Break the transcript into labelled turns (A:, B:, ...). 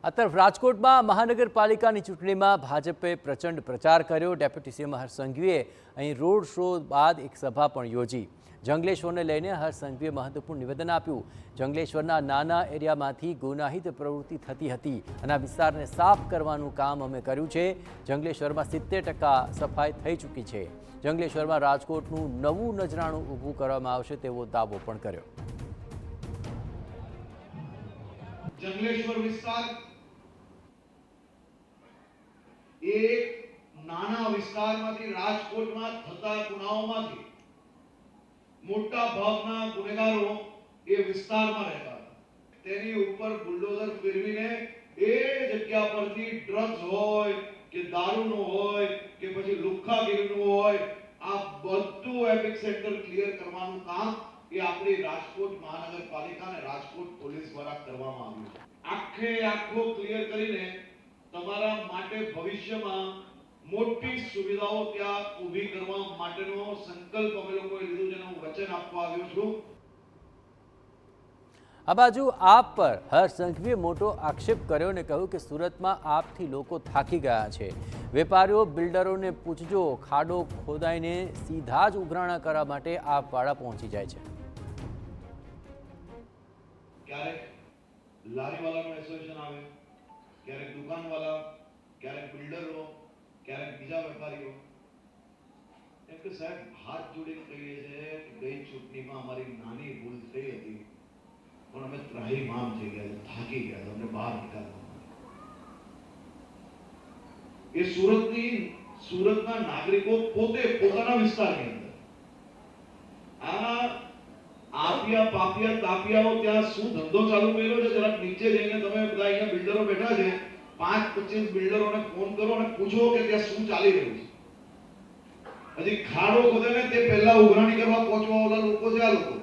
A: આ તરફ રાજકોટમાં મહાનગરપાલિકાની ચૂંટણીમાં ભાજપે પ્રચંડ પ્રચાર કર્યો। ડેપ્યુટી સીએમ હર્ષ સંઘવીએ અહીં રોડ શો બાદ એક સભા પણ યોજી। જંગલેશ્વરને લઈને હર્ષ સંઘવીએ મહત્વપૂર્ણ નિવેદન આપ્યું। જંગલેશ્વરના નાના એરિયામાંથી ગુનાહિત પ્રવૃત્તિ થતી હતી અને આ વિસ્તારને સાફ કરવાનું કામ અમે કર્યું છે। જંગલેશ્વરમાં 70% સફાઈ થઈ ચૂકી છે। જંગલેશ્વરમાં રાજકોટનું નવું નજરાણું ઊભું કરવામાં આવશે તેવો દાવો પણ કર્યો।
B: जंगलेश्वर विस्तार एक नाना विस्तारमांथी राजकोटमां थता गुनाओमांथी मोटा भागना गुનેગારો એ વિસ્તારમાં રહેતા હતા। તેની ઉપર બુલડોઝર ફેરવીને એ જગ્યા પરથી ડ્રગ્સ હોય કે દારૂનો હોય કે પછી લુખ્ખાગીરીનું હોય આ બધું એપિક સેન્ટર ક્લિયર કરવાનું કામ એ આપણી રાજકોટ મહાનગરપાલિકા અને રાજકોટ પોલીસ દ્વારા કરવામાં આવ્યું છે। આખે આખો ક્લિયર કરીને તમારા માટે ભવિષ્યમાં મોટી સુવિધાઓ ત્યાં ઊભી કરવા માટેનો સંકલ્પ અમે લોકોએ લીધો છે અને હું વચન આપવા આવ્યો છું।
A: આ બાજુ આપ પર હર્ષ સંઘવીએ મોટો આક્ષેપ કર્યો અને કહ્યું કે સુરતમાં આપથી લોકો થાકી ગયા છે। વેપારીઓ બિલ્ડરોને પૂછજો, ખાડો ખોદાઈને સીધા જ ઉઘરાણા કરવા માટે આપવાળા પહોંચી જાય છે।
B: ક્યારેક લારીવાળાનો એસોસિએશન આવે, ક્યારેક દુકાનવાળા, ક્યારેક બિલ્ડરો, ક્યારેક બીજા વેપારીઓ એમ કે સાહેબ હાથ જોડીને કહીએ છે કે ગઈ ચૂંટણીમાં અમારી નાની ભૂલ થઈ હતી પણ અમે ત્રાહિમામ થઈ ગયા, થાકી ગયા, અમને બહાર નીકળવા। એ સુરતના નાગરિકો પોતે પોતાના વિસ્તારની અંદર આ આપિયા પાપિયા તાપિયાઓ ત્યાં શું ધંધો ચાલુ કર્યો છે જરાક નીચે જઈને તમે બધા અહીંયા બિલ્ડરો બેઠા છે 5-25 બિલ્ડરોને ફોન કરો અને પૂછો કે ત્યાં શું ચાલી રહ્યું છે। હજી ખાડો ખોદે ને તે પહેલા ઉઘરાણી કરવા પહોંચવા વાળા લોકો છે આ લોકો।